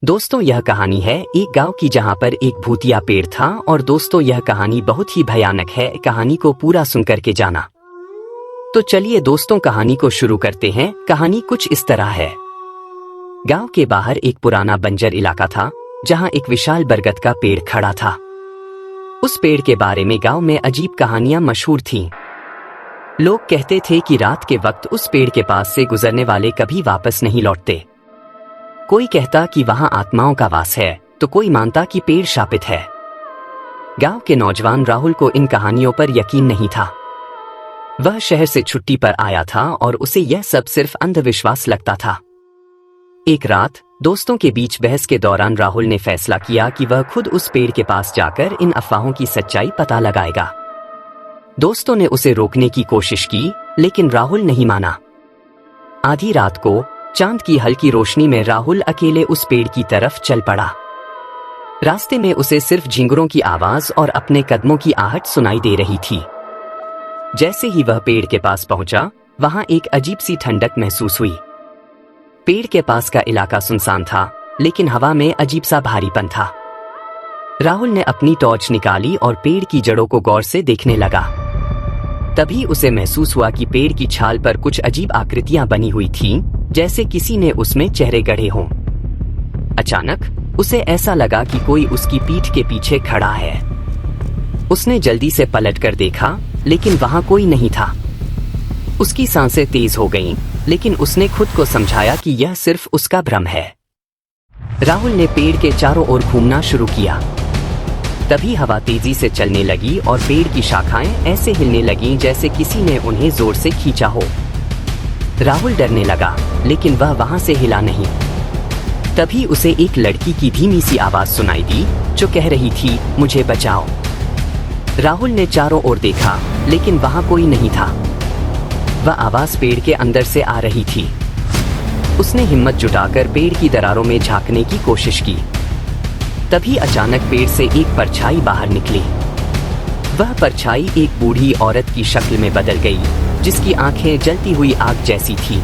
दोस्तों, यह कहानी है एक गांव की जहां पर एक भूतिया पेड़ था। और दोस्तों, यह कहानी बहुत ही भयानक है। कहानी को पूरा सुनकर के जाना। तो चलिए दोस्तों, कहानी को शुरू करते हैं। कहानी कुछ इस तरह है। गांव के बाहर एक पुराना बंजर इलाका था जहां एक विशाल बरगद का पेड़ खड़ा था। उस पेड़ के बारे में गांव में अजीब कहानियां मशहूर थीं। लोग कहते थे कि रात के वक्त उस पेड़ के पास से गुजरने वाले कभी वापस नहीं लौटते। कोई कहता कि वहां आत्माओं का वास है, तो कोई मानता कि पेड़ शापित है। गांव के नौजवान राहुल को इन कहानियों पर यकीन नहीं था। वह शहर से छुट्टी पर आया था और उसे यह सब सिर्फ अंधविश्वास लगता था। एक रात दोस्तों के बीच बहस के दौरान राहुल ने फैसला किया कि वह खुद उस पेड़ के पास जाकर इन अफवाहों की सच्चाई पता लगाएगा। दोस्तों ने उसे रोकने की कोशिश की, लेकिन राहुल नहीं माना। आधी रात को चांद की हल्की रोशनी में राहुल अकेले उस पेड़ की तरफ चल पड़ा। रास्ते में उसे सिर्फ झिंगुरों की आवाज और अपने कदमों की आहट सुनाई दे रही थी। जैसे ही वह पेड़ के पास पहुंचा, वहां एक अजीब सी ठंडक महसूस हुई। पेड़ के पास का इलाका सुनसान था, लेकिन हवा में अजीब सा भारीपन था। राहुल ने अपनी टॉर्च निकाली और पेड़ की जड़ों को गौर से देखने लगा। तभी उसे महसूस हुआ कि पेड़ की छाल पर कुछ अजीब आकृतियां बनी हुई थीं, जैसे किसी ने उसमें चेहरे गढ़े हों। अचानक उसे ऐसा लगा कि कोई उसकी पीठ के पीछे खड़ा है। उसने जल्दी से पलटकर देखा, लेकिन वहां कोई नहीं था। उसकी सांसें तेज हो गईं, लेकिन उसने खुद को समझाया कि यह सिर्फ उसका भ्रम है। राहुल ने पेड़ के चारों ओर घूमना शुरू किया। तभी हवा तेजी से चलने लगी और पेड़ की शाखाएं ऐसे हिलने लगीं जैसे किसी ने उन्हें जोर से खींचा हो। राहुल डरने लगा, लेकिन वह वहां से हिला नहीं। तभी उसे एक लड़की की धीमी सी आवाज सुनाई दी, जो कह रही थी, मुझे बचाओ। राहुल ने चारों ओर देखा, लेकिन वहां कोई नहीं था। वह आवाज पेड़ के अंदर से आ रही थी। उसने हिम्मत जुटाकर पेड़ की दरारों में झांकने की कोशिश की। तभी अचानक पेड़ से एक परछाई बाहर निकली। वह परछाई एक बूढ़ी औरत की शक्ल में बदल गई, जिसकी आंखें जलती हुई आग जैसी थी।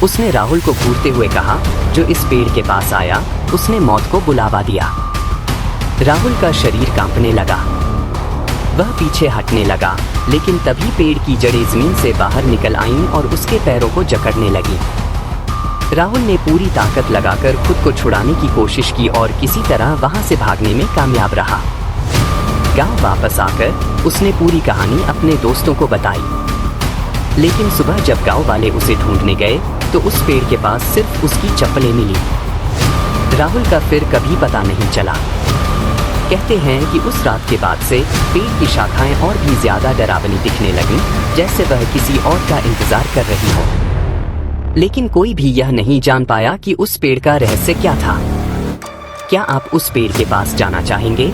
उसने राहुल को घूरते हुए कहा, जो इस पेड़ के पास आया, उसने मौत को बुलावा दिया। राहुल का शरीर कांपने लगा। वह पीछे हटने लगा, लेकिन तभी पेड़ की जड़ें जमीन से बाहर निकल आईं और उसके पैरों को जकड़ने लगी। राहुल ने पूरी ताकत लगाकर खुद को छुड़ाने की कोशिश की और किसी तरह वहां से भागने में कामयाब रहा। गांव वापस आकर उसने पूरी कहानी अपने दोस्तों को बताई। लेकिन सुबह जब गांव वाले उसे ढूंढने गए, तो उस पेड़ के पास सिर्फ उसकी चप्पलें मिली। राहुल का फिर कभी पता नहीं चला। कहते हैं कि उस रात के बाद से पेड़ की शाखाएं और भी ज्यादा डरावनी दिखने लगीं, जैसे वह किसी और का इंतजार कर रही हो। लेकिन कोई भी यह नहीं जान पाया कि उस पेड़ का रहस्य क्या था। क्या आप उस पेड़ के पास जाना चाहेंगे?